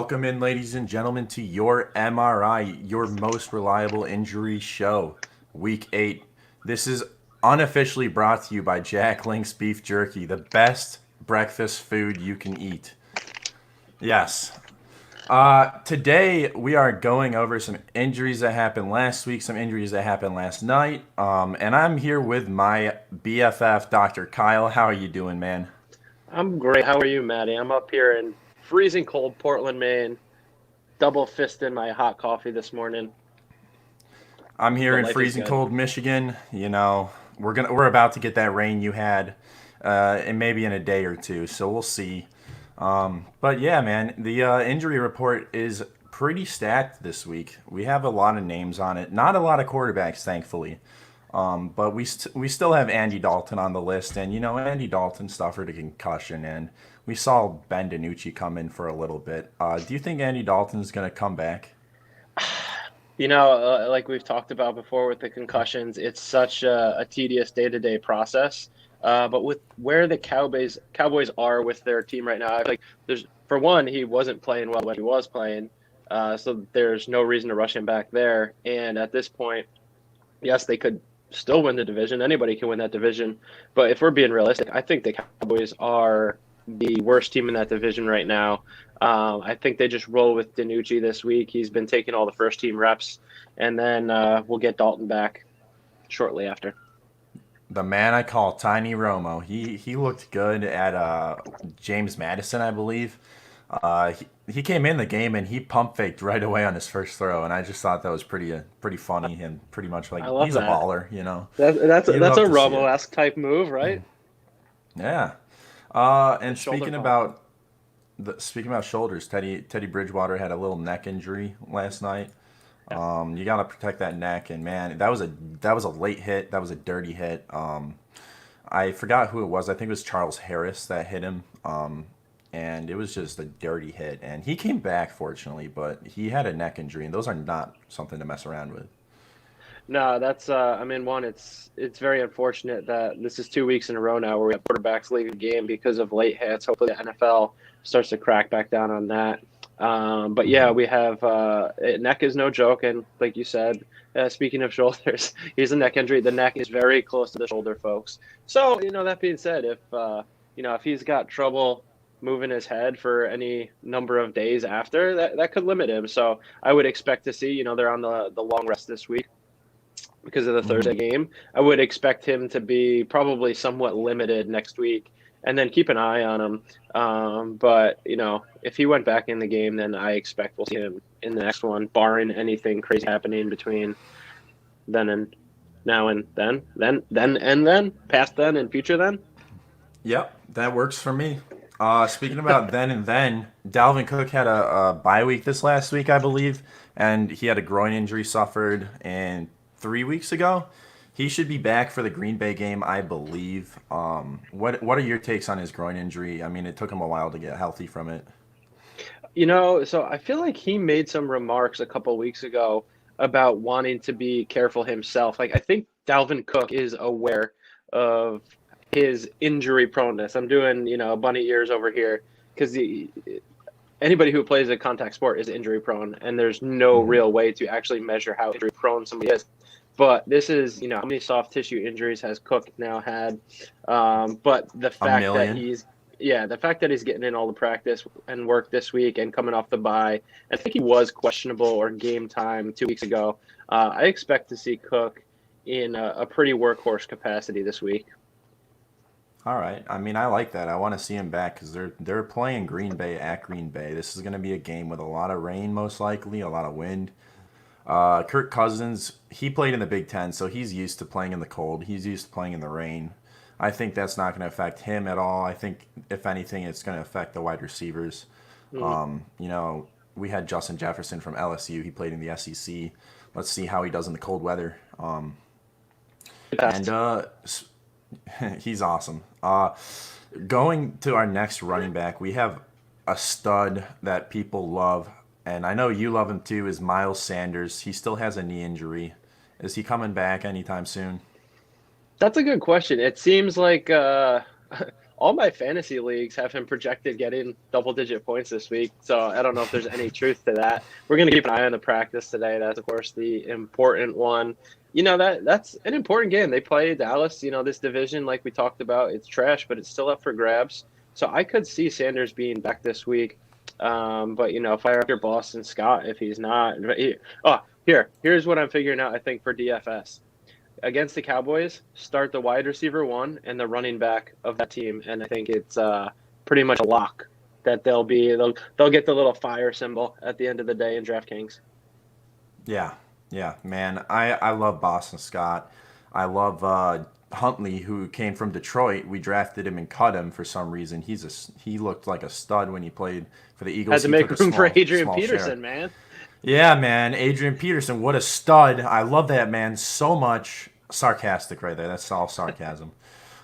Welcome in, ladies and gentlemen, to your MRI, your most reliable injury show, Week 8. This is unofficially brought to you by Jack Link's Beef Jerky, the best breakfast food you can eat. Yes. Today, we are going over some injuries that happened last week, some injuries that happened last night. And I'm here with my BFF, Dr. Kyle. How are you doing, man? I'm great. How are you, Matty? I'm up here in freezing cold Portland, Maine, double fisting my hot coffee this morning, I'm here but in life is freezing good. cold Michigan. We're about to get that rain you had, and maybe in a day or two. So we'll see. But yeah, man, the injury report is pretty stacked this week. We have a lot of names on it. Not a lot of quarterbacks, thankfully. But we still have Andy Dalton on the list, and Andy Dalton suffered a concussion, and we saw Ben DiNucci come in for a little bit. Do you think Andy Dalton's gonna come back? Like we've talked about before with the concussions, it's such a tedious day-to-day process. But with where the Cowboys are with their team right now, I feel like there's for one, he wasn't playing well when he was playing, so there's no reason to rush him back there. And at this point, yes, they could still win the division. Anybody can win that division. But if we're being realistic, I think the Cowboys are the worst team in that division right now. I think they just roll with DiNucci this week. He's been taking all the first team reps, and then we'll get Dalton back shortly after. The man I call Tiny Romo. He looked good at James Madison, I believe. He came in the game and he pump faked right away on his first throw, and I just thought that was pretty funny and pretty much I like love he's a that. baller. That's You that's a love to see it. Romo-esque type move, right? Yeah. The And shoulder pump. speaking about shoulders, Teddy Bridgewater had a little neck injury last night. Yeah. You gotta protect that neck, and man, that was a late hit. That was a dirty hit. I forgot who it was. I think it was Charles Harris that hit him. And it was just a dirty hit. And he came back, fortunately, but he had a neck injury, and those are not something to mess around with. No, that's I mean, one, it's very unfortunate that this is 2 weeks in a row now where we have quarterbacks leaving the game because of late hits. Hopefully the NFL starts to crack back down on that. But yeah, Hmm. we have neck is no joke, and like you said, speaking of shoulders, he's a neck injury. The neck is very close to the shoulder, folks. So that being said, if he's got trouble moving his head for any number of days after, that could limit him. So I would expect to see, they're on the long rest this week because of the Hmm. Thursday game. I would expect him to be probably somewhat limited next week, and then keep an eye on him. But if he went back in the game, then I expect we'll see him in the next one, barring anything crazy happening between then and now and then and then, past then and future then. Yep, that works for me. Speaking about then and then, Dalvin Cook had a bye week this last week, I believe, and he had a groin injury suffered and 3 weeks ago. He should be back for the Green Bay game, I believe. What are your takes on his groin injury? I mean, it took him a while to get healthy from it. So I feel like he made some remarks a couple weeks ago about wanting to be careful himself. Like I think Dalvin Cook is aware of his injury proneness. I'm doing, bunny ears over here because anybody who plays a contact sport is injury prone, and there's no Hmm. real way to actually measure how injury prone somebody is. But this is, how many soft tissue injuries has Cook now had? But A million. the fact that he's getting in all the practice and work this week and coming off the bye, I think he was questionable or game time 2 weeks ago. I expect to see Cook in a pretty workhorse capacity this week. All right. I mean, I like that. I want to see him back because they're playing Green Bay at Green Bay. This is going to be a game with a lot of rain, most likely, a lot of wind. Kirk Cousins, he played in the Big Ten, so he's used to playing in the cold. He's used to playing in the rain. I think that's not going to affect him at all. I think, if anything, it's going to affect the wide receivers. Mm, We had Justin Jefferson from LSU. He played in the SEC. Let's see how he does in the cold weather. And Best. he's awesome. Going to our next running back, we have a stud that people love, and I know you love him too, is Miles Sanders. He still has a knee injury. Is he coming back anytime soon? That's a good question. It seems like all my fantasy leagues have him projected getting double-digit points this week. So I don't know if there's any truth to that. We're going to keep an eye on the practice today. That's, of course, the important one. That's an important game. They play Dallas. This division, like we talked about, it's trash, but it's still up for grabs. So I could see Sanders being back this week. But fire up your Boston Scott if he's not. Here's what I'm figuring out. I think for DFS against the Cowboys, start the wide receiver 1 and the running back of that team, and I think it's pretty much a lock that they'll get the little fire symbol at the end of the day in DraftKings. Yeah, man. I love Boston Scott. I love Huntley, who came from Detroit. We drafted him and cut him for some reason. He looked like a stud when he played for the Eagles. Had to make room for Adrian Peterson, share. man. Yeah, man. Adrian Peterson, what a stud. I love that man so much. Sarcastic right there. That's all sarcasm.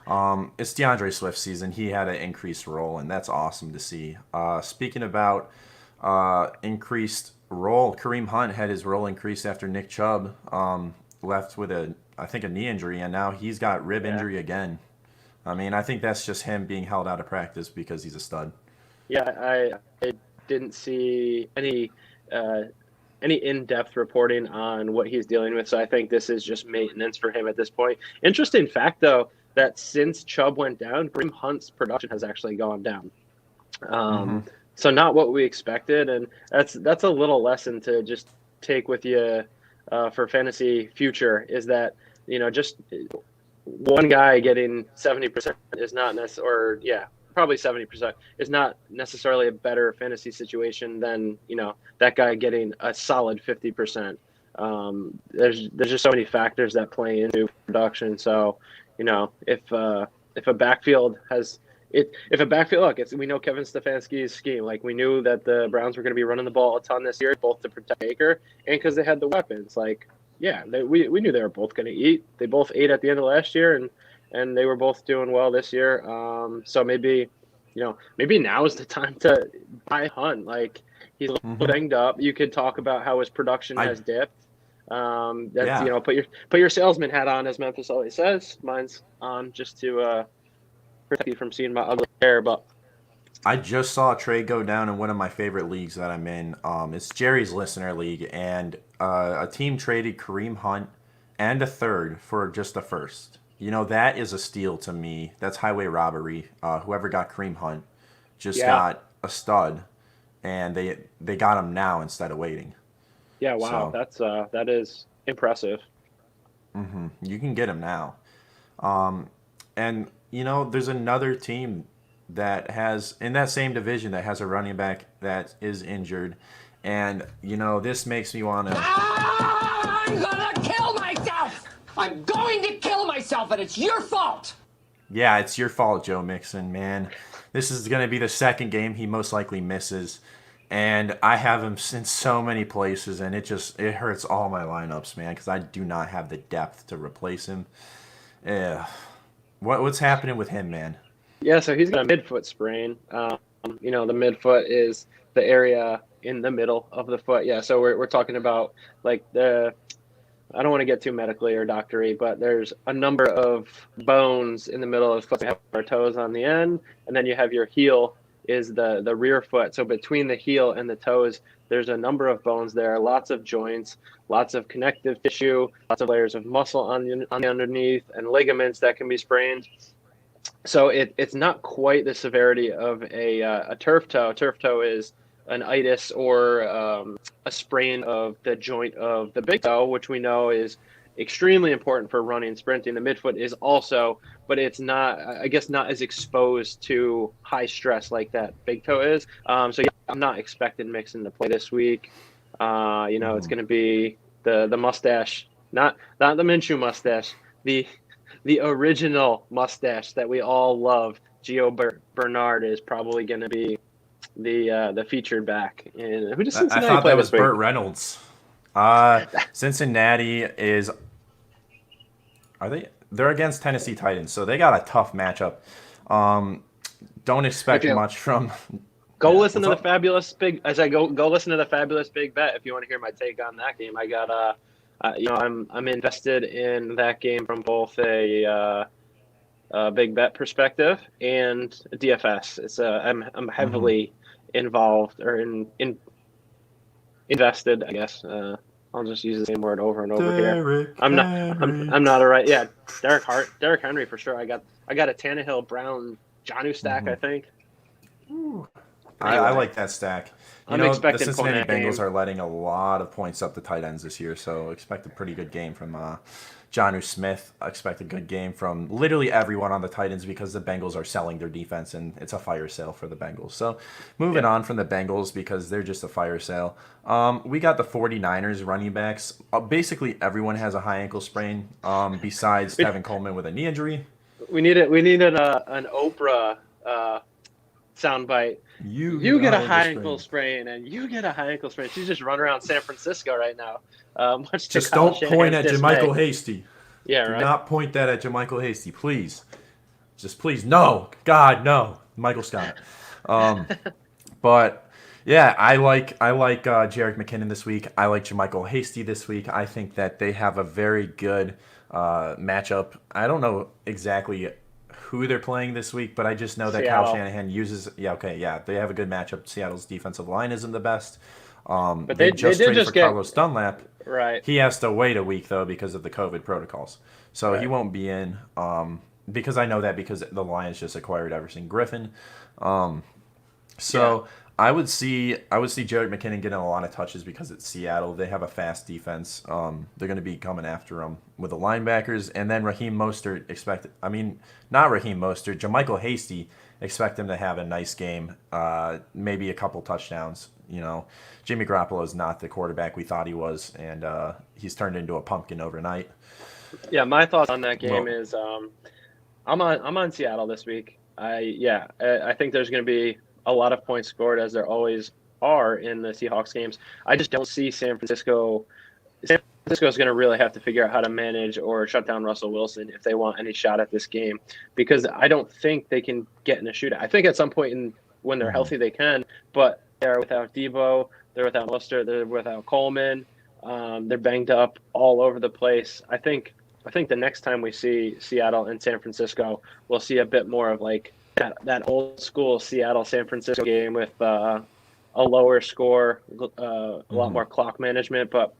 It's DeAndre Swift season. He had an increased role, and that's awesome to see. Speaking about increased role, Kareem Hunt had his role increased after Nick Chubb left with I think a knee injury, and now he's got rib injury again. I mean, I think that's just him being held out of practice because he's a stud. Yeah, I didn't see any in-depth reporting on what he's dealing with, so I think this is just maintenance for him at this point. Interesting fact, though, that since Chubb went down, Kareem Hunt's production has actually gone down. So not what we expected, and that's a little lesson to just take with you for fantasy future, is that just one guy getting 70% is not necessarily, probably 70% is not necessarily a better fantasy situation than that guy getting a solid 50%. There's just so many factors that play into production. So if a backfield has if a backfield, look, we know Kevin Stefanski's scheme. Like, we knew that the Browns were going to be running the ball a ton this year, both to protect Baker and because they had the weapons. Like, we knew they were both going to eat. They both ate at the end of last year, and they were both doing well this year. So maybe now is the time to buy Hunt. Like, he's a little banged up. You could talk about how his production has dipped. Put your salesman hat on, as Memphis always says. Mine's on just to protect you from seeing my ugly hair. But I just saw a trade go down in one of my favorite leagues that I'm in. It's Jerry's Listener League, and a team traded Kareem Hunt and a third for just a first. That is a steal to me. That's highway robbery. Whoever got Kareem Hunt just got a stud, and they got him now instead of waiting. Yeah, wow, that is impressive. You can get him now. And there's another team that has, in that same division, that has a running back that is injured. And, this makes me want to... I'm gonna kill myself! I'm going to kill myself, and it's your fault! Yeah, it's your fault, Joe Mixon, man. This is going to be the second game he most likely misses. And I have him in so many places, and it hurts all my lineups, man, because I do not have the depth to replace him. What's happening with him, man? Yeah, so he's got a midfoot sprain. The midfoot is the area in the middle of the foot. Yeah, so we're talking about like I don't want to get too medically or doctory, but there's a number of bones in the middle of the foot. We have our toes on the end, and then you have your heel is the rear foot. So between the heel and the toes, there's a number of bones there, lots of joints, lots of connective tissue, lots of layers of muscle on the underneath, and ligaments that can be sprained. So it's not quite the severity of a turf toe. A turf toe is an itis or a sprain of the joint of the big toe, which we know is extremely important for running and sprinting. The midfoot is also, but it's not, I guess, not as exposed to high stress like that big toe is. So yeah, I'm not expecting Mixon to play this week. It's going to be the mustache, not the Minshew mustache, the original mustache that we all love. Gio Bernard is probably going to be the featured back. And who does Cincinnati I thought play that was this week? Burt Reynolds. Cincinnati is. They're against Tennessee Titans, so they got a tough matchup. Don't expect much from. Go listen to the fabulous big. As I go listen to the fabulous big bet if you want to hear my take on that game. I got I'm invested in that game from both a big bet perspective, and DFS. I'm heavily involved or invested, I guess. I'll just use the same word over and over here. I'm not a right. Yeah, Derrick Henry for sure. I got a Tannehill Brown Jonnu stack, I think. Ooh. Anyway, I like that stack. I'm The expecting Cincinnati Bengals game. are letting a lot of points up the tight ends this year, so expect a pretty good game from Jonnu Smith. I expect a good game from literally everyone on the Titans because the Bengals are selling their defense, and it's a fire sale for the Bengals. So moving on from the Bengals because they're just a fire sale. We got the 49ers running backs. Basically, everyone has a high ankle sprain besides Tevin Coleman with a knee injury. We needed an Oprah soundbite. You get a high ankle sprain, and you get a high ankle sprain. She's just running around San Francisco right now. Much to Just Kyle don't point at Shanahan's JaMychal dismay. Hasty. Yeah, Do right. not point that at JaMychal Hasty, please. Just please, no. God, no. Michael Scott. But yeah, I like Jerick McKinnon this week. I like JaMychal Hasty this week. I think that they have a very good matchup. I don't know exactly who they're playing this week, but I just know that Seattle. Kyle Shanahan uses. Yeah, okay, yeah, they have a good matchup. Seattle's defensive line isn't the best. But They they just did traded just for get Carlos Dunlap. right. He has to wait a week though because of the COVID protocols, so he Right. won't be in. Because I know that because the Lions just acquired Everson Griffin. So I would see Jerick McKinnon getting a lot of touches because it's Seattle. They have a fast defense. They're going to be coming after him with the linebackers, and then Raheem Mostert not Raheem Mostert, JaMychal Hasty. Expect him to have a nice game, maybe a couple touchdowns. You know, Jimmy Garoppolo is not the quarterback we thought he was, and he's turned into a pumpkin overnight. Yeah, my thoughts on that game Well, is I'm on Seattle this week. I think there's going to be a lot of points scored as there always are in the Seahawks games. I just don't see San Francisco. San Francisco is going to really have to figure out how to manage or shut down Russell Wilson if they want any shot at this game, because I don't think they can get in a shootout. I think at some point when they're healthy they can, but they're without Debo, they're without Mostert, they're without Coleman. They're banged up all over the place. I think the next time we see Seattle and San Francisco, we'll see a bit more of like that old school Seattle San Francisco game with a lower score, a lot more clock management. But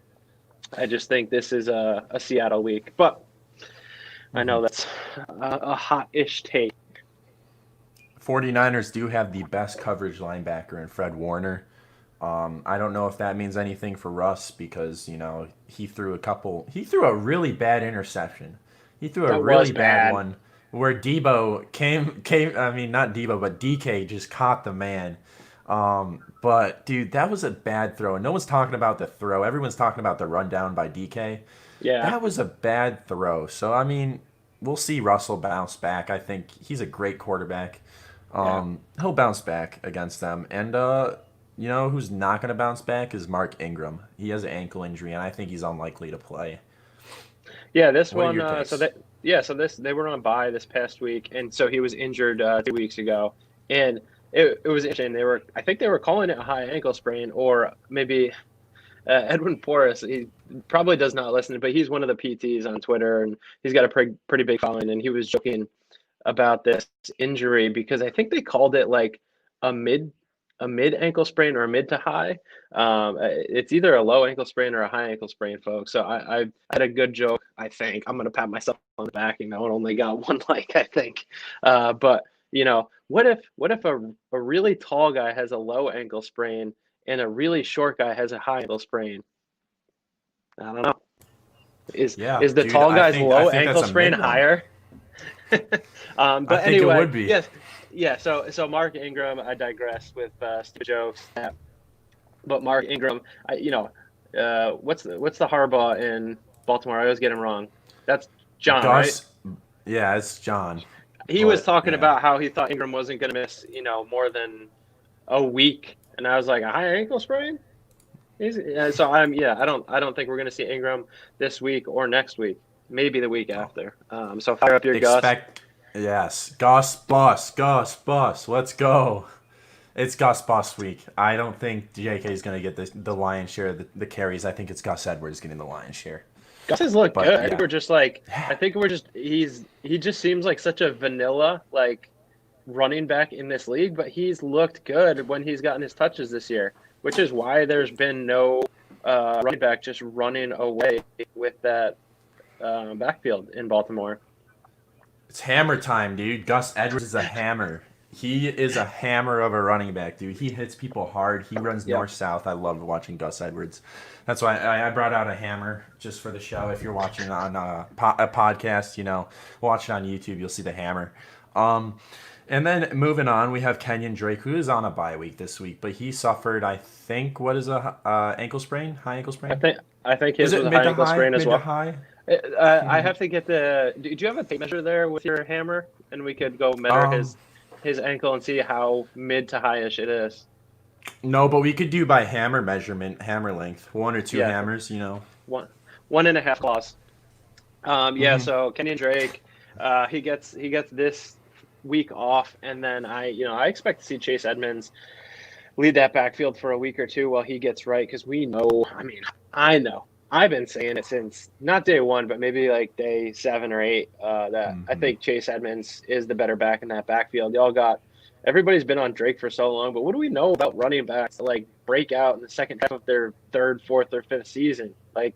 I just think this is a Seattle week. But I know that's a hot-ish take. 49ers do have the best coverage linebacker in Fred Warner. I don't know if that means anything for Russ because, you know, he threw a really bad interception. He threw a That really was bad bad. one where Debo not Debo, but DK just caught the man. But dude, that was a bad throw. And no one's talking about the throw. Everyone's talking about the rundown by DK. Yeah. That was a bad throw. So, I mean, we'll see Russell bounce back. I think he's a great quarterback. He'll bounce back against them. And, you know who's not going to bounce back is Mark Ingram. He has an ankle injury, and I think he's unlikely to play. Yeah, this What are one. your takes? They were on bye this past week, and so he was injured 2 weeks ago, and it was interesting. I think they were calling it a high ankle sprain, or maybe Edwin Porras. He probably does not listen, but he's one of the PTs on Twitter, and he's got a pretty big following. And he was joking about this injury because I think they called it like a mid ankle sprain or a mid to high. It's either a low ankle sprain or a high ankle sprain, folks. So I had a good joke. I think I'm gonna pat myself on the back. You know, it only got one like, I think. But you know, what if a really tall guy has a low ankle sprain and a really short guy has a high ankle sprain? I don't know. Is Yeah, is the dude, tall guy's I low think ankle that's a sprain mid one. higher? I But think it anyway, would be. yes, yeah. So Mark Ingram, I digress with Steve jokes. But Mark Ingram, what's the Harbaugh in Baltimore? I always get him wrong. That's John, right? Gus, yeah, it's John. He was But, talking yeah. about how he thought Ingram wasn't going to miss, more than a week, and I was like, a high ankle sprain? I don't think we're going to see Ingram this week or next week. Maybe the week after. So fire up your Gus. Yes. Gus Bus. Let's go. It's Gus Bus week. I don't think JK is going to get the lion's share of the carries. I think it's Gus Edwards getting the lion's share. Gus has looked But, good. yeah. I think we're just he just seems like such a vanilla like running back in this league, but he's looked good when he's gotten his touches this year, which is why there's been no running back just running away with that backfield in Baltimore. It's hammer time, dude. Gus Edwards is a hammer. He is a hammer of a running back, dude. He hits people hard. He runs Yep. north-south. I love watching Gus Edwards. That's why I brought out a hammer just for the show. If you're watching on a podcast, watch it on YouTube, you'll see the hammer. And then moving on, we have Kenyon Drake, who is on a bye week this week, but he suffered, I think, what is a ankle sprain? High ankle sprain? I think his Is was it a mid high to ankle high? sprain as Mid well. to high? I have to get the. Do you have a tape measure there with your hammer, and we could go measure his ankle and see how mid to highish it is? No, but we could do by hammer measurement, hammer length, 1 or 2 Yeah. hammers. One and a half claws. So Kenyon Drake, he gets this week off, and then I expect to see Chase Edmonds lead that backfield for a week or two while he gets right, because we know. I know. I've been saying it since not day one, but maybe like day 7 or 8. That I think Chase Edmonds is the better back in that backfield. Everybody's been on Drake for so long, but what do we know about running backs that like break out in the second half of their 3rd, 4th, or 5th season? Like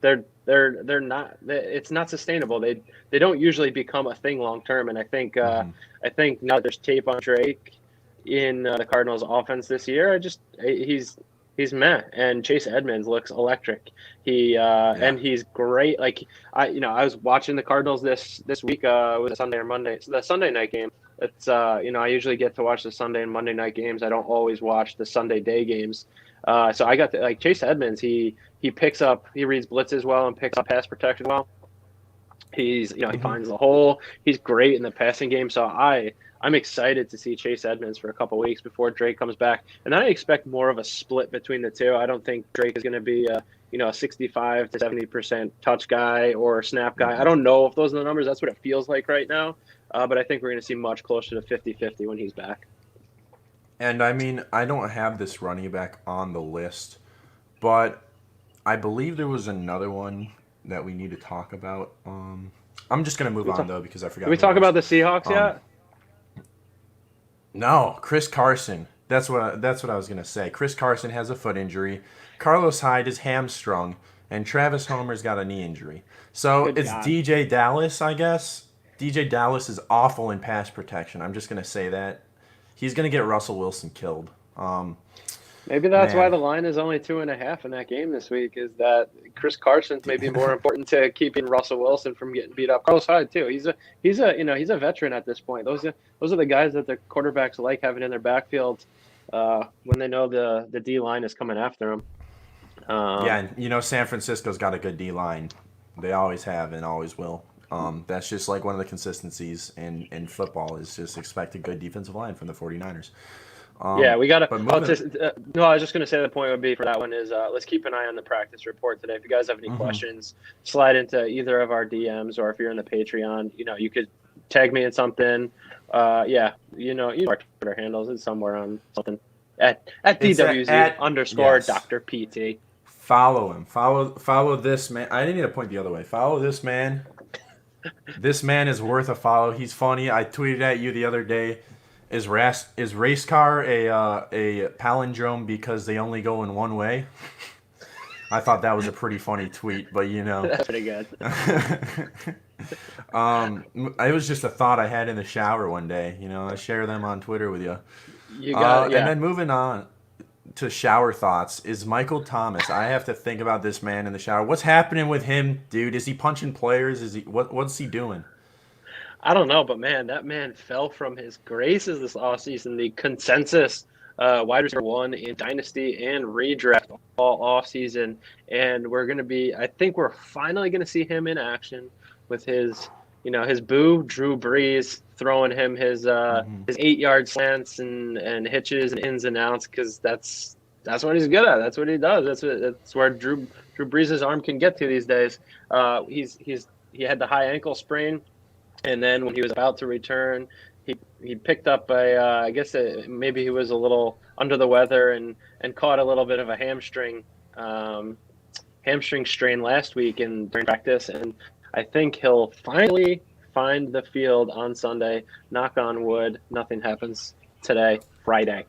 they're not. It's not sustainable. They don't usually become a thing long term. And I think now there's tape on Drake in the Cardinals' offense this year. He's meh, and Chase Edmonds looks electric. And he's great. Like I was watching the Cardinals this week. Was it Sunday or Monday? So the Sunday night game. It's I usually get to watch the Sunday and Monday night games. I don't always watch the Sunday day games. So I got Chase Edmonds. He picks up. He reads blitzes well and picks up pass protection well. He finds the hole. He's great in the passing game. So I'm excited to see Chase Edmonds for a couple weeks before Drake comes back. And then I expect more of a split between the two. I don't think Drake is going to be a 65 to 70% touch guy or snap guy. I don't know if those are the numbers. That's what it feels like right now. But I think we're going to see much closer to 50-50 when he's back. And I don't have this running back on the list, but I believe there was another one that we need to talk about. I'm just going to move on, though, because I forgot. Did we talk about the Seahawks yet? No, Chris Carson. That's what I was gonna say. Chris Carson has a foot injury. Carlos Hyde is hamstrung, and Travis Homer's got a knee injury. So it's DJ Dallas, I guess. DJ Dallas is awful in pass protection. I'm just gonna say that. He's gonna get Russell Wilson killed. Maybe that's why the line is only 2.5 in that game this week, is that Chris Carson's maybe more important to keeping Russell Wilson from getting beat up. Carlos Hyde too. He's a veteran at this point. Those are the guys that the quarterbacks like having in their backfield when they know the D line is coming after them. And San Francisco's got a good D line. They always have and always will. That's just like one of the consistencies in football is just expect a good defensive line from the 49ers. We got to. No, I was just going to say the point would be for that one is let's keep an eye on the practice report today. If you guys have any questions, slide into either of our DMs, or if you're in the Patreon, you could tag me in something. Our Twitter handles is somewhere on something at DWZ _ Dr. PT. Follow him. Follow this man. I didn't need to point the other way. Follow this man. This man is worth a follow. He's funny. I tweeted at you the other day. Is race car a palindrome because they only go in one way? I thought that was a pretty funny tweet, but That's pretty good. It was just a thought I had in the shower one day. I share them on Twitter with you. And then moving on to shower thoughts is Michael Thomas. I have to think about this man in the shower. What's happening with him, dude? Is he punching players? What's he doing? I don't know, but man, that man fell from his graces this offseason. The consensus wide receiver 1 in Dynasty and redraft all offseason. And I think we're finally going to see him in action with his boo, Drew Brees, throwing him his 8-yard slants and hitches and ins and outs, because that's what he's good at. That's what he does. That's where Drew Brees' arm can get to these days. He had the high ankle sprain. And then when he was about to return, he picked up maybe he was a little under the weather and caught a little bit of a hamstring hamstring strain last week in during practice, and I think he'll finally find the field on Sunday. Knock on wood, nothing happens today, Friday.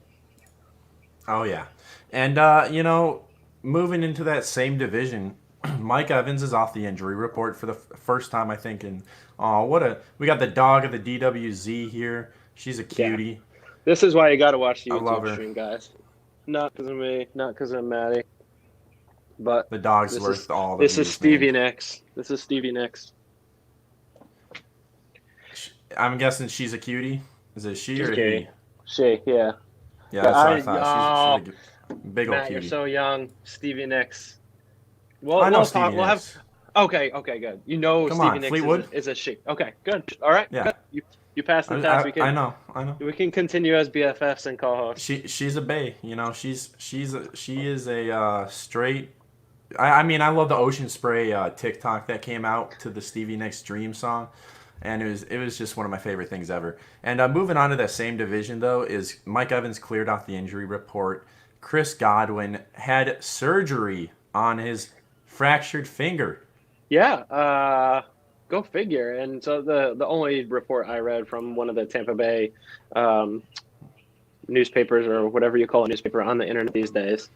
Oh yeah, and moving into that same division, Mike Evans is off the injury report for the first time I think. And we got the dog of the DWZ here. She's a cutie. This is why you got to watch the I love YouTube her. stream, guys. Not because of me, not because of Matty, but The dog's this worth is, all the this views, is Stevie man. Nicks. This is Stevie Nicks. I'm guessing she's a cutie. Is it she or Katie. he? She, yeah. Yeah, that's what I thought. She's a big old Matt, cutie. you're so young. Stevie Nicks. Well, I know we'll Stevie talk. We'll have. Nicks. Okay, good. You know Come Stevie on, Nicks Fleetwood? is a she. Okay, good. All right. Yeah. Good. You passed the test. I know. We can continue as BFFs and co-hosts. She's a bae. She is a straight. I mean, I love the Ocean Spray TikTok that came out to the Stevie Nicks Dream song, and it was just one of my favorite things ever. And moving on to that same division though is Mike Evans cleared off the injury report. Chris Godwin had surgery on his fractured finger. Yeah. Go figure. And so the only report I read from one of the Tampa Bay newspapers, or whatever you call a newspaper on the internet these days,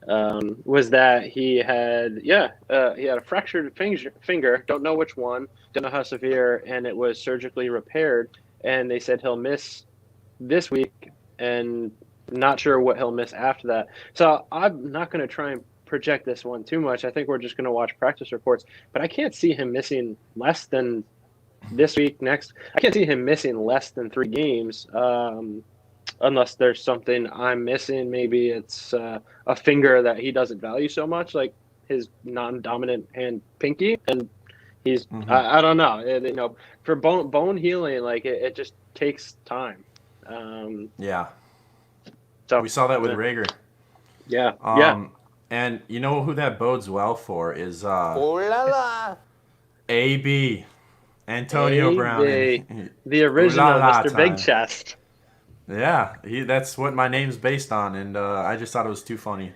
was that he had a fractured finger. Don't know which one. Don't know how severe, and it was surgically repaired. And they said he'll miss this week, and not sure what he'll miss after that. So I'm not going to try and project this one too much. I think we're just going to watch practice reports, but I can't see him missing less than this week. Next, I can't see him missing less than 3 games, unless there's something I'm missing. Maybe it's a finger that he doesn't value so much, like his non-dominant hand pinky, and he's I don't know. For bone healing, like it just takes time. Yeah. So We saw that with Rager. Yeah. And you know who that bodes well for is Oh la la. AB, Antonio Brown. The original Ooh la la Mr. Big time. Chest. Yeah, that's what my name's based on, and I just thought it was too funny.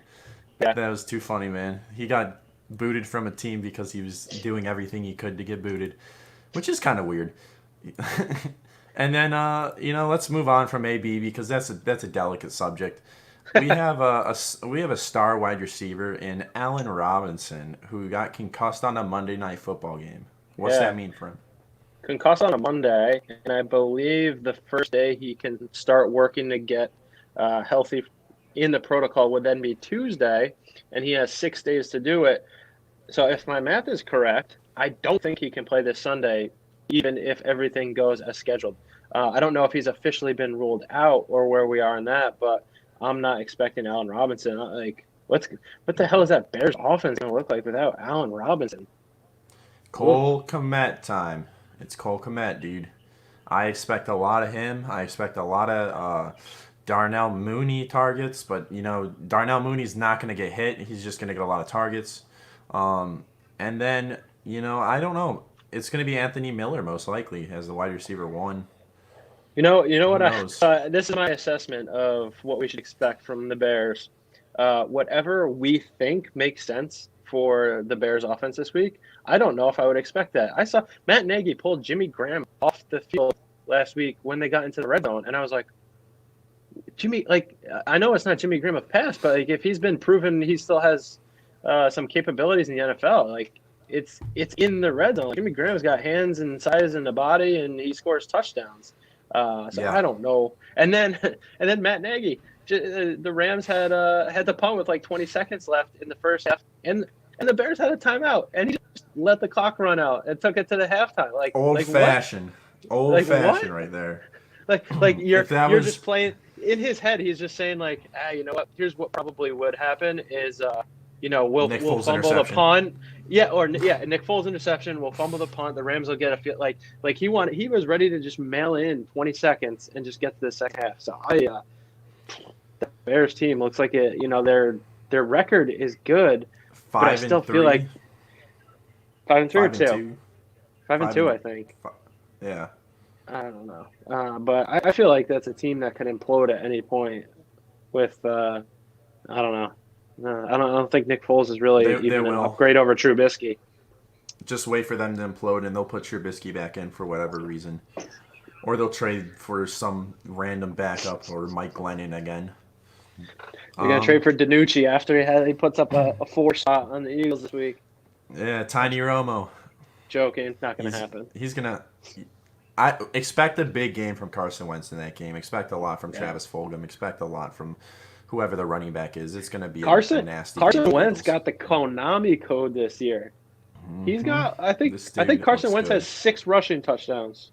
Yeah. That was too funny, man. He got booted from a team because he was doing everything he could to get booted, which is kind of weird. And then let's move on from AB because that's a delicate subject. We have a star wide receiver in Allen Robinson who got concussed on a Monday Night Football game. What's that mean for him? Concussed on a Monday, and I believe the first day he can start working to get healthy in the protocol would then be Tuesday, and he has 6 days to do it. So if my math is correct, I don't think he can play this Sunday, even if everything goes as scheduled. I don't know if he's officially been ruled out or where we are in that, but I'm not expecting Allen Robinson. What the hell is that Bears offense going to look like without Allen Robinson? Cole Kmet time. It's Cole Kmet, dude. I expect a lot of him. I expect a lot of Darnell Mooney targets, but Darnell Mooney's not going to get hit. He's just going to get a lot of targets. And then I don't know. It's going to be Anthony Miller most likely as the wide receiver 1. You know what? knows? This is my assessment of what we should expect from the Bears. Whatever we think makes sense for the Bears offense this week, I don't know if I would expect that. I saw Matt Nagy pulled Jimmy Graham off the field last week when they got into the red zone, and I was like, Jimmy, I know it's not Jimmy Graham of past, but if he's been proven he still has some capabilities in the NFL, it's in the red zone. Jimmy Graham's got hands and size in the body, and he scores touchdowns. I don't know. And then Matt Nagy, the Rams had the punt with 20 seconds left in the first half, and the Bears had a timeout, and he just let the clock run out and took it to the halftime. Old fashioned right there. You're just playing in his head. He's just saying you know what? Here's what probably would happen is we'll fumble the punt. Nick Foles interception. We'll fumble the punt. The Rams will get a feel he was ready to just mail in 20 seconds and just get to the second half. So the Bears team looks like it. Their record is good, but I still feel like 5-3 or 2. 5-2, I think. Yeah. I don't know, but I feel like that's a team that could implode at any point. With I don't know. I don't think Nick Foles is really They even an will. upgrade over Trubisky. Just wait for them to implode, and they'll put Trubisky back in for whatever reason. Or they'll trade for some random backup or Mike Glennon again. They're gonna Um, trade for Danucci after he puts up a 4 shot on the Eagles this week. yeah, Tiny Romo. Joking, not gonna He's happen. he's gonna. I expect a big game from Carson Wentz in that game. Expect a lot from Yeah. Travis Fulgham. Expect a lot from whoever the running back is. It's gonna be a Carson nasty Carson game. for Wentz Eagles. got the Konami code this year. He's got I think This I dude think Carson looks Wentz good. has 6 rushing touchdowns.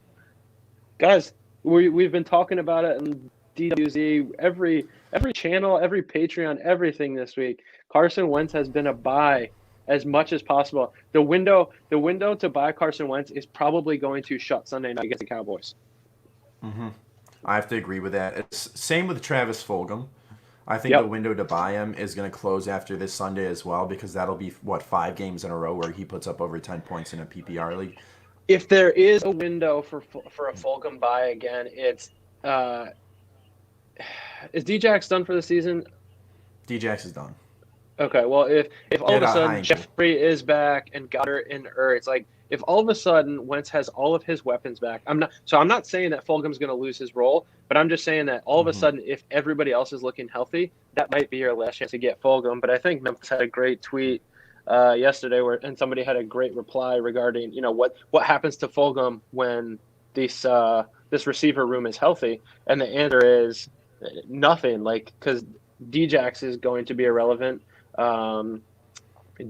Guys, we've been talking about it in DWZ, every channel, every Patreon, everything this week. Carson Wentz has been a buy as much as possible. The window to buy Carson Wentz is probably going to shut Sunday night against the Cowboys. I have to agree with that. It's same with Travis Fulgham. I think the Yep. window to buy him is going to close after this Sunday as well because that'll be 5 games in a row where he puts up over 10 points in a PPR league. If there is a window for a Fulgham buy again, it's is Djax done for the season? Djax is done. Okay, well, if all of a High sudden ankle. Jeffrey is back and Goddard and Ertz, like if all of a sudden Wentz has all of his weapons back, I'm not saying that Fulgham's going to lose his role, but I'm just saying that all of a sudden if everybody else is looking healthy, that might be your last chance to get Fulgham. But I think Memphis had a great tweet yesterday and somebody had a great reply regarding what happens to Fulgham when this receiver room is healthy, and the answer is nothing. Like because Djax is going to be irrelevant.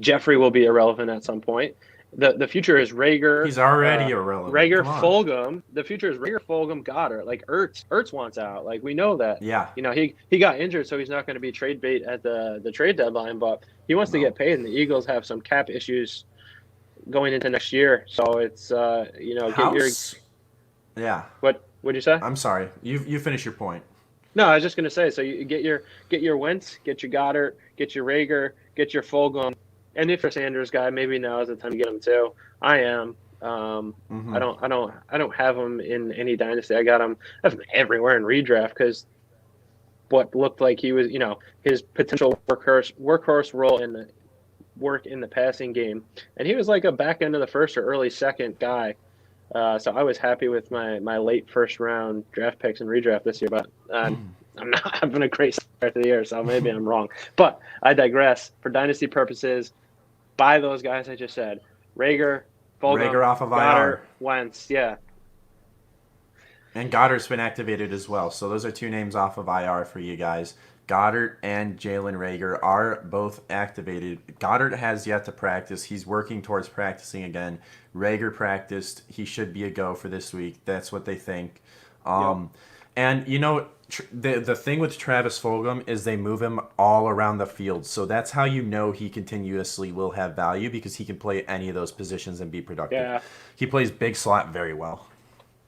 Jeffrey will be irrelevant at some point. The future is Rager. He's already irrelevant. Rager, Come on. Fulgham. The future is Rager, Fulgham, Goddard. Like Ertz wants out. Like we know that. Yeah. He got injured, so he's not going to be trade bait at the trade deadline. But he wants to get paid, and the Eagles have some cap issues going into next year. So it's Yeah. What'd you say? I'm sorry. You finish your point. No, I was just gonna say. So you get your Wentz, get your Goddard, get your Rager, get your Fulgham, and if you're a Sanders guy, maybe now is the time to get him too. I am. I don't have him in any dynasty. I have him everywhere in redraft because what looked like he was, his potential workhorse role in the work in the passing game, and he was like a back end of the first or early second guy. So I was happy with my late first round draft picks and redraft this year, but I'm not having a great start to the year, so maybe I'm wrong. But I digress. For dynasty purposes, buy those guys I just said. Rager, Fulgham, Rager off of Goddard, IR. Wentz, yeah. And Goddard's been activated as well. So those are 2 names off of IR for you guys. Goddard and Jalen Rager are both activated. Goddard has yet to practice. He's working towards practicing again. Rager practiced. He should be a go for this week. That's what they think. And the thing with Travis Fulgham is they move him all around the field. So that's how you know he continuously will have value because he can play any of those positions and be productive. Yeah. He plays big slot very well.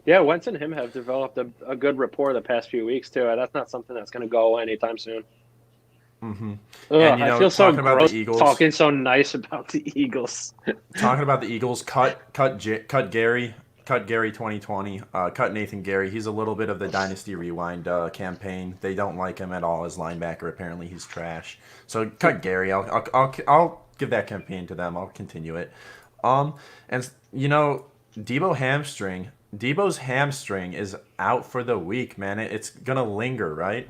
Yeah, Wentz and him have developed a good rapport the past few weeks, too. That's not something that's going to go away anytime soon. Mm-hmm. And, I feel so talking about gross the Eagles, talking so nice about the Eagles. talking about the Eagles, cut Gary 2020, cut Nathan Gary. He's a little bit of the Dynasty Rewind campaign. They don't like him at all as linebacker. Apparently, he's trash. So cut Gary. I'll give that campaign to them. I'll continue it. Debo's hamstring is out for the week, man. It's gonna linger, right?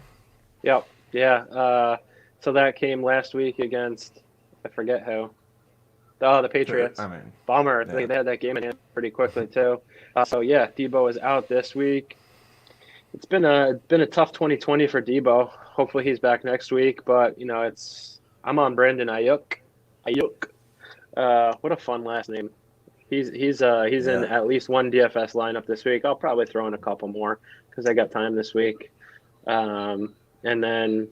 Yep. Yeah. So that came last week against I forget who. Oh, the Patriots. Bummer. Yeah. They had that game in hand pretty quickly too. So yeah, Debo is out this week. It's been a tough 2020 for Debo. Hopefully he's back next week. But I'm on Brandon Ayuk. What a fun last name. He's in at least one DFS lineup this week. I'll probably throw in a couple more because I got time this week. And then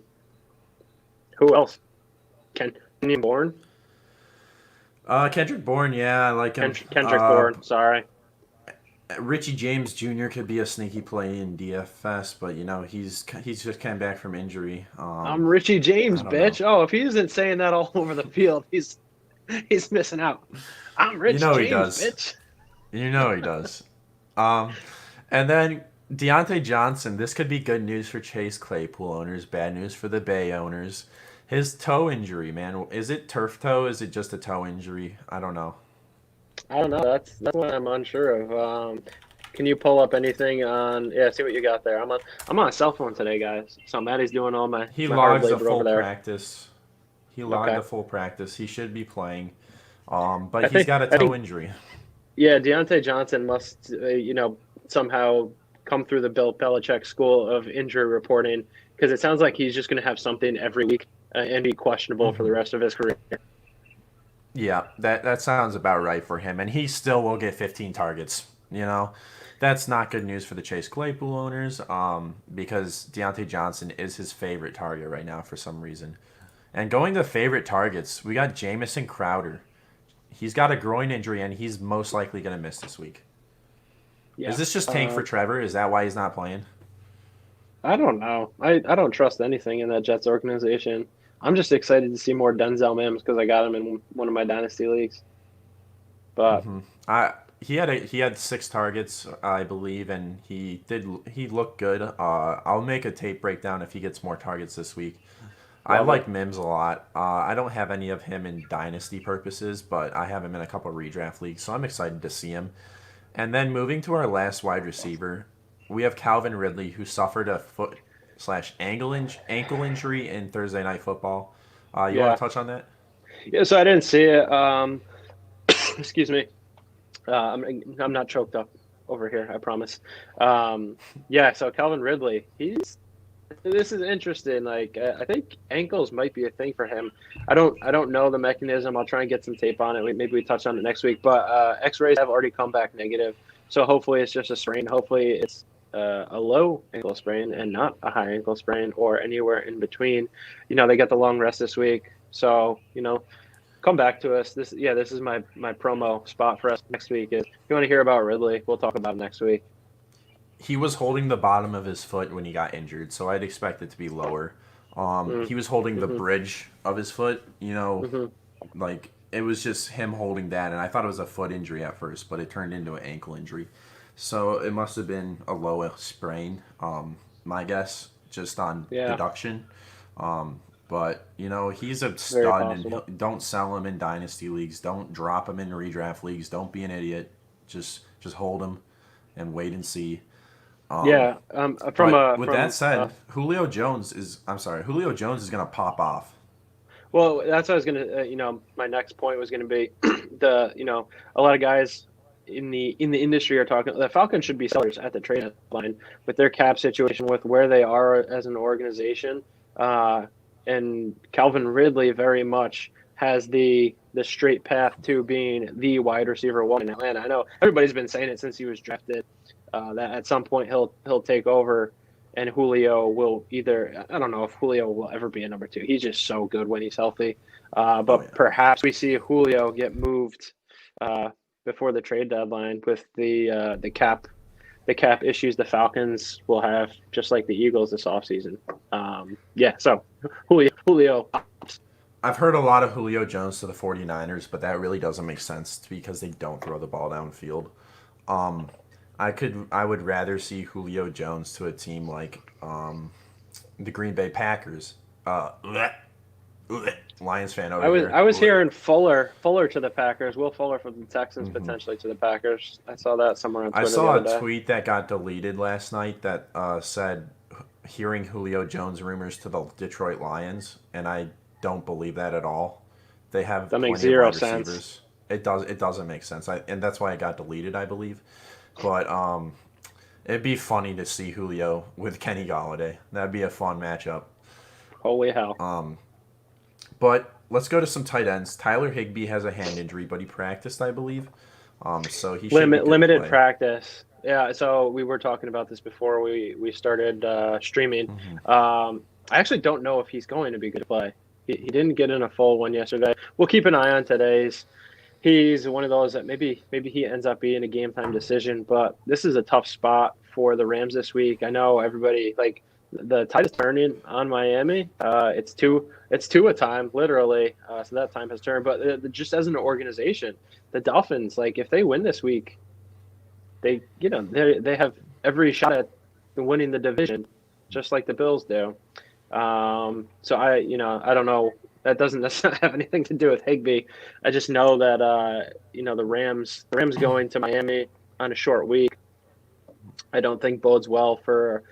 who else? Kenyon Bourne? Kendrick Bourne, yeah, I like him. Kendrick Bourne, sorry. Richie James Jr. could be a sneaky play in DFS, but he's just came back from injury. I'm Richie James, bitch. know. Oh, if he isn't saying that all over the field, he's missing out. I'm Richie James, he does. bitch. You know he does. And then Deontay Johnson. This could be good news for Chase Claypool owners, bad news for the Bay owners. His toe injury, man. Is it turf toe? Is it just a toe injury? I don't know. I don't know. That's what I'm unsure of. Can you pull up anything on? Yeah, see what you got there. I'm on a cell phone today, guys. So Maddie's doing all He my hard logs a labor over full there. practice. He logged Okay. a full practice. He should be playing. But I he's think got a I toe think injury. yeah, Deontay Johnson must somehow come through the Bill Belichick school of injury reporting because it sounds like he's just going to have something every week and be questionable for the rest of his career. Yeah, that sounds about right for him, and he still will get 15 targets. That's not good news for the Chase Claypool owners, because Deontay Johnson is his favorite target right now for some reason. And going to favorite targets, we got Jamison Crowder. He's got a groin injury, and he's most likely going to miss this week. Yeah. Is this just tank for Trevor? Is that why he's not playing? I don't know. I don't trust anything in that Jets organization. I'm just excited to see more Denzel Mims because I got him in one of my dynasty leagues. But He had 6 targets, I believe, and he looked good. I'll make a tape breakdown if he gets more targets this week. I love it. like Mims a lot. I don't have any of him in dynasty purposes, but I have him in a couple redraft leagues, so I'm excited to see him. And then moving to our last wide receiver, we have Calvin Ridley, who suffered a foot/ankle injury in Thursday Night Football. You want Yeah. to touch on that? Yeah. So I didn't see it. Excuse me. I'm not choked up over here. I promise. Yeah. So Calvin Ridley, this is interesting. Like I think ankles might be a thing for him. I don't know the mechanism. I'll try and get some tape on it. Maybe we touch on it next week. But X-rays have already come back negative. So hopefully it's just a sprain. Hopefully it's a low ankle sprain and not a high ankle sprain or anywhere in between. They got the long rest this week. So come back to us. This is my promo spot for us next week. If you want to hear about Ridley, we'll talk about it next week. He was holding the bottom of his foot when he got injured, so I'd expect it to be lower. He was holding the bridge of his foot, like it was just him holding that, and I thought it was a foot injury at first, but it turned into an ankle injury. So it must have been a low sprain, my guess, just on Yeah. deduction. But he's a Very stud, possible. and don't sell him in dynasty leagues. Don't drop him in redraft leagues. Don't be an idiot. Just hold him and wait and see. Yeah. But with that said, Julio Jones is gonna pop off. Well, that's what I was gonna. My next point was gonna be a lot of guys in the industry are talking. The Falcons should be sellers at the trade deadline with their cap situation, with where they are as an organization. And Calvin Ridley very much has the straight path to being the wide receiver one in Atlanta. I know everybody's been saying it since he was drafted. That at some point he'll take over, and Julio will either. I don't know if Julio will ever be a number 2. He's just so good when he's healthy. But perhaps we see Julio get moved before the trade deadline with the cap issues the Falcons will have, just like the Eagles this offseason. So Julio. I've heard a lot of Julio Jones to the 49ers, but that really doesn't make sense because they don't throw the ball downfield. I would rather see Julio Jones to a team like the Green Bay Packers. Lions fan over here. I was hearing Fuller to the Packers. Will Fuller from the Texans potentially to the Packers. I saw that somewhere on Twitter. I saw the other a day. tweet that got deleted last night that said hearing Julio Jones rumors to the Detroit Lions, and I don't believe that at all. They have That makes plenty of zero wide sense. receivers. It doesn't make sense. And that's why it got deleted, I believe. But it'd be funny to see Julio with Kenny Golladay. That'd be a fun matchup. Holy hell. But let's go to some tight ends. Tyler Higbee has a hand injury, but he practiced, I believe. So he should be good to Limited play. practice. Yeah, so we were talking about this before we started streaming. I actually don't know if he's going to be good to play. He didn't get in a full one yesterday. We'll keep an eye on today's. He's one of those that maybe he ends up being a game time decision, but this is a tough spot for the Rams this week. I know everybody, like, the tide is turning on Miami. It's two a time, literally. So that time has turned. But just as an organization, the Dolphins, like, if they win this week, they have every shot at winning the division, just like the Bills do. So I don't know. That doesn't necessarily have anything to do with Higbee. I just know that the Rams going to Miami on a short week, I don't think bodes well for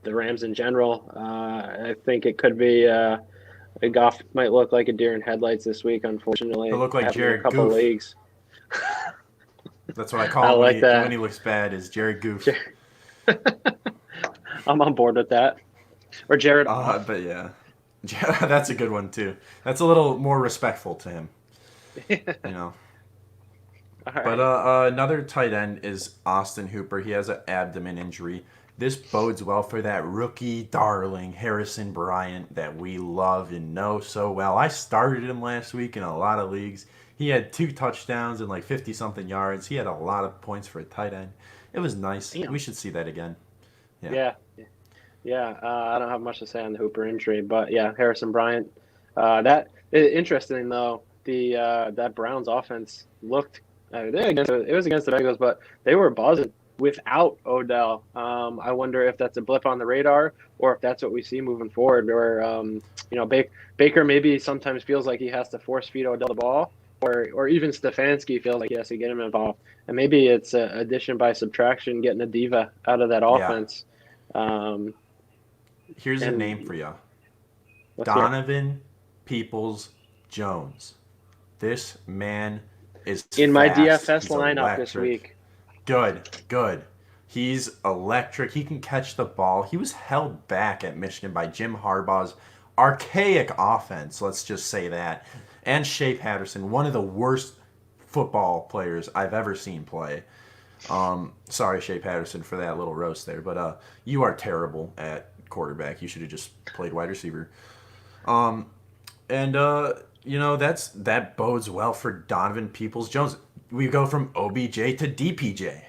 the Rams in general. I think it could be Goff might look like a deer in headlights this week. He'll Unfortunately, look like happened in a Jared couple Goof. leagues. That's what I I call him like when that. he looks bad. Is Jared Goof. I'm on board with that. Or Jared Off. But yeah, that's a good one too. That's a little more respectful to him, you know. All But right. another tight end is Austin Hooper. He has an abdomen injury. This bodes well for that rookie darling Harrison Bryant that we love and know so well. I started him last week in a lot of leagues. He had 2 touchdowns and like 50 something yards. He had a lot of points for a tight end. It was nice. Damn. We should see that again. Yeah. Yeah. Yeah. I don't have much to say on the Hooper injury, but yeah, Harrison Bryant. Interesting though. That Browns offense looked. It was against the Bengals, but they were buzzing without Odell. I wonder if that's a blip on the radar, or if that's what we see moving forward. Or Baker maybe sometimes feels like he has to force feed Odell the ball, or even Stefanski feels like he has to get him involved. And maybe it's addition by subtraction, getting a diva out of that Yeah. offense. Um, Here's a name and for you. let's hear. Donovan Peoples Jones. This man is In my fast. DFS He's lineup this electric. week. Good, good. He's electric. He can catch the ball. He was held back at Michigan by Jim Harbaugh's archaic offense, let's just say that. And Shea Patterson, one of the worst football players I've ever seen play. Sorry, Shea Patterson, for that little roast there, but you are terrible at quarterback. You should have just played wide receiver. And that bodes well for Donovan Peoples Jones. We go from OBJ to DPJ.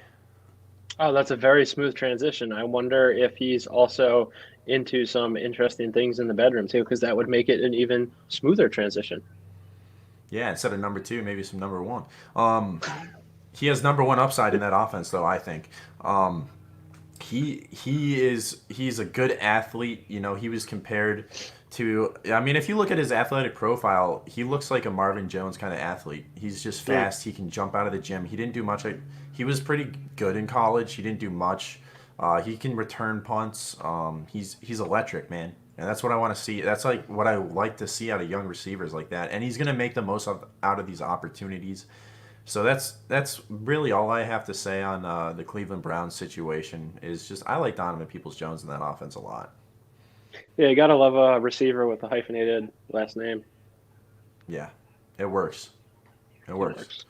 Oh, that's a very smooth transition. I wonder if he's also into some interesting things in the bedroom too, because that would make it an even smoother transition. Yeah, instead of number two, maybe some number one. He has number one upside in that offense, though. I think. He's a good athlete. You know, he was compared to. I mean, if you look at his athletic profile, he looks like a Marvin Jones kind of athlete. He's just Mm. fast. He can jump out of the gym. He didn't do much. He was pretty good in college. He didn't do much. He can return punts. He's electric, man. And that's what I want to see. That's like what I like to see out of young receivers like that. And he's gonna make the most out of these opportunities. So that's really all I have to say on the Cleveland Browns situation. Is just I like Donovan Peoples-Jones in that offense a lot. Yeah, you gotta love a receiver with a hyphenated last name. Yeah, it works. It It works.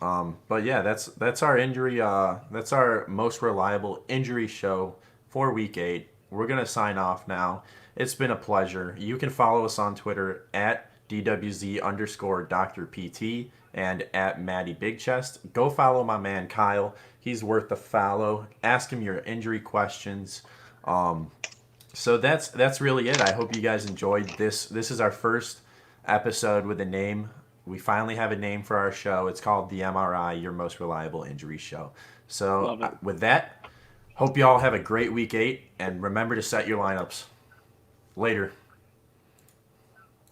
works. But yeah, that's our injury. That's our most reliable injury show for Week 8. We're gonna sign off now. It's been a pleasure. You can follow us on Twitter at DWZ_Dr. PT and at Matty Big Chest. Go follow my man Kyle. He's worth the follow. Ask him your injury questions. So that's really it. I hope you guys enjoyed this. This is our first episode with a name. We finally have a name for our show. It's called the MRI, your most reliable injury show. So Love it. with that, hope you all have a great week 8, and remember to set your lineups. Later.